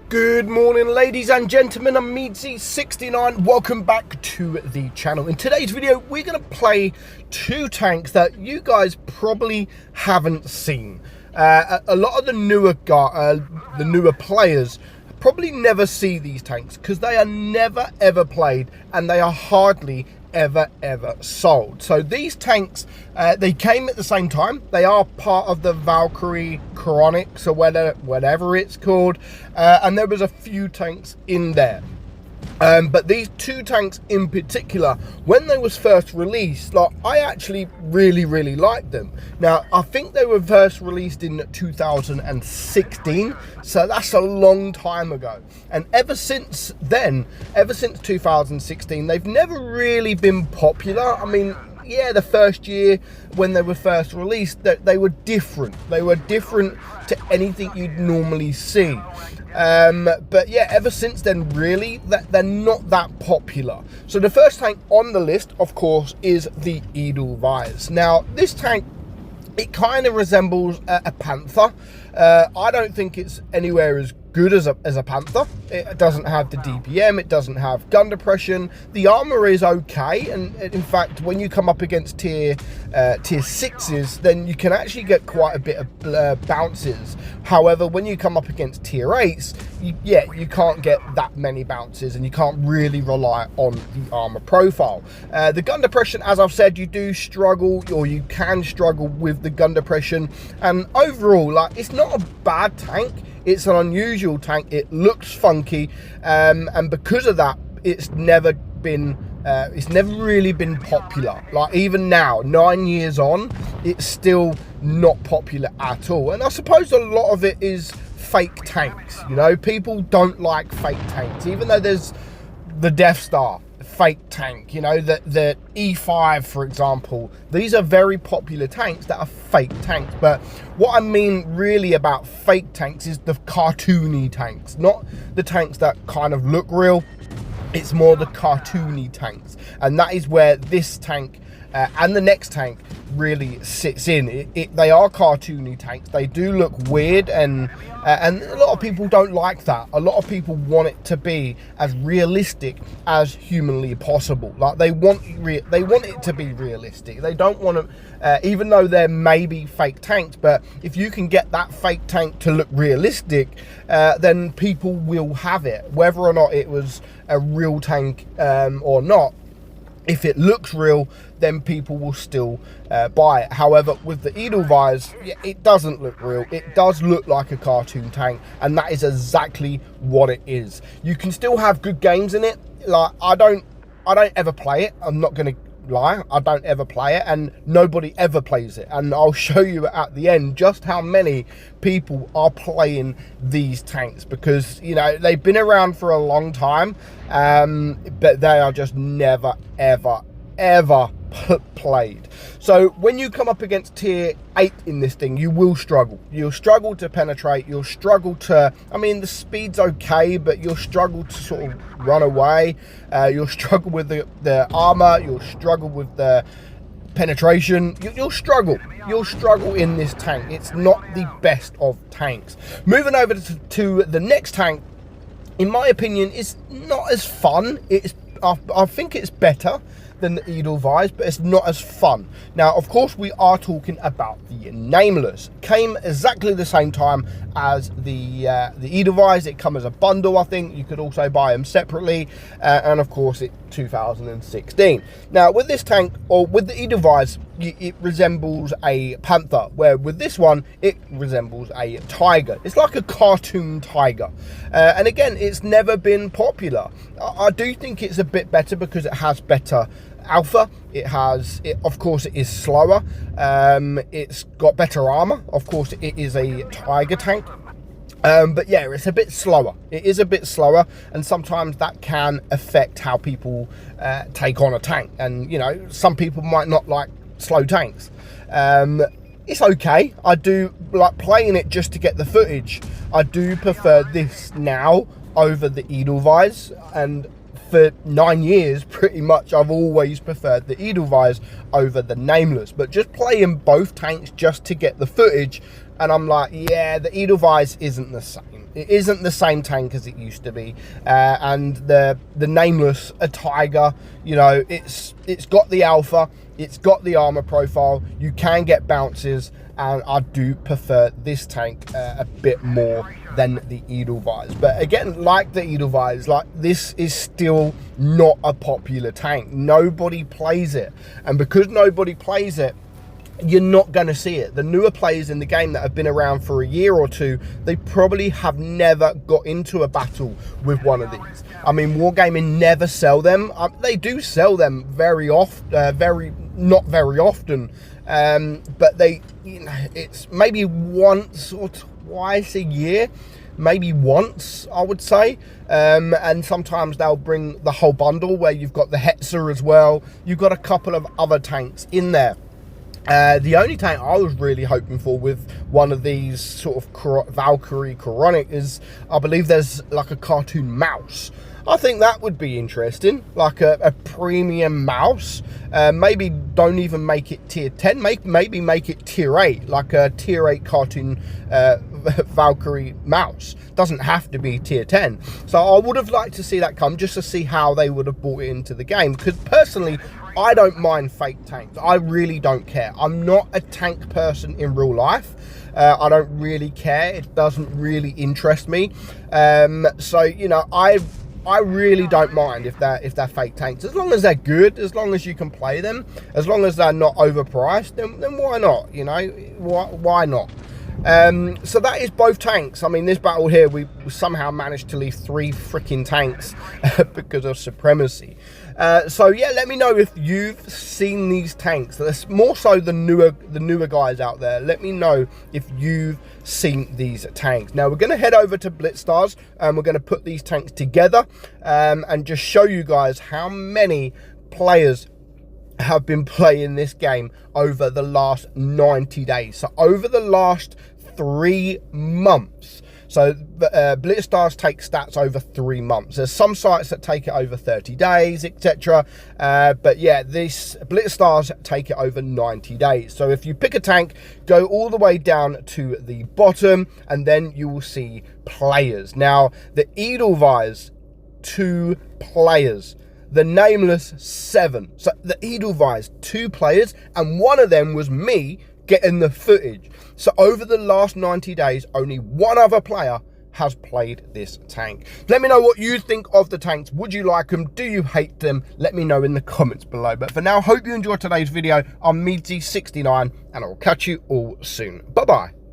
Good morning, ladies and gentlemen. I'm meadsyreplays. Welcome back to the channel. In today's video, we're going to play two tanks that you guys probably haven't seen. A lot of the newer players probably never see these tanks because they are never ever played and they are hardly ever sold. So these tanks, they came at the same time. They are part of the Valkyrie Chronics or whatever it's called, and there was a few tanks in there. But these two tanks in particular, when they was first released, like, I actually really liked them. Now, I think they were first released in 2016, so that's a long time ago. And ever since then, ever since 2016, they've never really been popular. I mean, yeah, the first year when they were first released, they were different. They were different to anything you'd normally see. But yeah, ever since then, really, they're not that popular. So the first tank on the list, of course, is the Edelweiss. Now, this tank, it kind of resembles a Panther. I don't think it's anywhere as good as a Panther. It doesn't have the DPM, it doesn't have gun depression. The armor is okay, and in fact, when you come up against tier 6s, then you can actually get quite a bit of bounces. However, when you come up against tier 8s, you can't get that many bounces, and you can't really rely on the armor profile. The gun depression, as I've said, you do struggle, or you can struggle with the gun depression, and overall, like, it's not a bad tank. It's an unusual tank. It looks funky, and because of that, it's never really been popular. Like, even now, 9 years on, it's still not popular at all. And I suppose a lot of it is fake tanks. You know, people don't like fake tanks, even though there's the Death Star fake tank, you know, the E5, for example. These are very popular tanks that are fake tanks. But what I mean really about fake tanks is the cartoony tanks, not the tanks that kind of look real. It's more the cartoony tanks, and that is where this tank and the next tank really sits in. They are cartoony tanks. They do look weird, and a lot of people don't like that. A lot of people want it to be as realistic as humanly possible. Like, they want it to be realistic. They don't want to, even though there may be fake tanks, but if you can get that fake tank to look realistic, then people will have it, whether or not it was a real tank or not. If it looks real, then people will still buy it. However, with the Edelweiss, it doesn't look real. It does look like a cartoon tank, and that is exactly what it is. You can still have good games in it. Like, I don't ever play it. I'm not going to lie. I don't ever play it, and nobody ever plays it. And I'll show you at the end just how many people are playing these tanks, because, you know, they've been around for a long time, but they are just never ever played. So when you come up against tier 8 in this thing, you will struggle. You'll struggle to penetrate. You'll struggle to, I mean, the speed's okay, but you'll struggle to sort of run away. You'll struggle with the armor. You'll struggle with the penetration. You'll struggle in this tank. It's not the best of tanks. Moving over to the next tank, in my opinion, is not as fun. I think it's better than the Edelweiss, but it's not as fun. Now, of course, we are talking about the Nameless. Came exactly the same time as the Edelweiss. It come as a bundle, I think. You could also buy them separately, and of course, it's 2016. Now, with this tank, or with the Edelweiss, it resembles a Panther, where with this one, it resembles a tiger. It's like a cartoon tiger, and again, it's never been popular. I do think it's a bit better because it has better alpha. Of course, it is slower. It's got better armor. Of course, it is a tiger tank. But yeah, it's a bit slower. It is a bit slower, and sometimes that can affect how people take on a tank. And, you know, some people might not like slow tanks. It's okay. I do like playing it just to get the footage. I do prefer this now over the Edelweiss, and for 9 years, pretty much, I've always preferred the Edelweiss over the Nameless. But just playing both tanks just to get the footage and I'm like, yeah, the Edelweiss isn't the same. It isn't the same tank as it used to be. And the Nameless, a Tiger, you know, it's got the alpha, it's got the armor profile, you can get bounces, and I do prefer this tank a bit more than the Edelweiss. But again, like the Edelweiss, like, this is still not a popular tank. Nobody plays it, and because nobody plays it, you're not going to see it. The newer players in the game that have been around for a year or two, they probably have never got into a battle with one of these. I mean, Wargaming never sell them. They do sell them very often, not very often, but they, you know, it's maybe once or twice a year, maybe once, I would say. And sometimes they'll bring the whole bundle where you've got the Hetzer as well. You've got a couple of other tanks in there. The only tank I was really hoping for with one of these sort of Valkyrie Chronic is, I believe there's like a cartoon mouse. I think that would be interesting, like a premium mouse. Maybe don't even make it tier 10, maybe make it tier 8, like a tier 8 cartoon Valkyrie mouse. Doesn't have to be tier 10. So I would have liked to see that come, just to see how they would have brought it into the game, because personally, I don't mind fake tanks. I really don't care. I'm not a tank person in real life. I don't really care. It doesn't really interest me. So, you know, I really don't mind if they're fake tanks, as long as they're good, as long as you can play them, as long as they're not overpriced. Then why not? You know, why not? So that is both tanks. I mean, this battle here, we somehow managed to leave 3 freaking tanks because of supremacy. So yeah, let me know if you've seen these tanks. There's more so the newer guys out there. Let me know if you've seen these tanks. Now we're going to head over to BlitzStars, and we're going to put these tanks together and just show you guys how many players have been playing this game over the last 90 days. So over the last 3 months. So BlitzStars take stats over 3 months. There's some sites that take it over 30 days, etc. But yeah, this BlitzStars take it over 90 days. So if you pick a tank, go all the way down to the bottom, and then you will see players. Now, the Edelweiss, 2 players. The Nameless, 7. So the Edelweiss, 2 players, and one of them was me getting the footage. So over the last 90 days, only 1 other player has played this tank. Let me know what you think of the tanks. Would you like them? Do you hate them? Let me know in the comments below. But for now, hope you enjoyed today's video. I'm meadsy69, and I will catch you all soon. Bye-bye.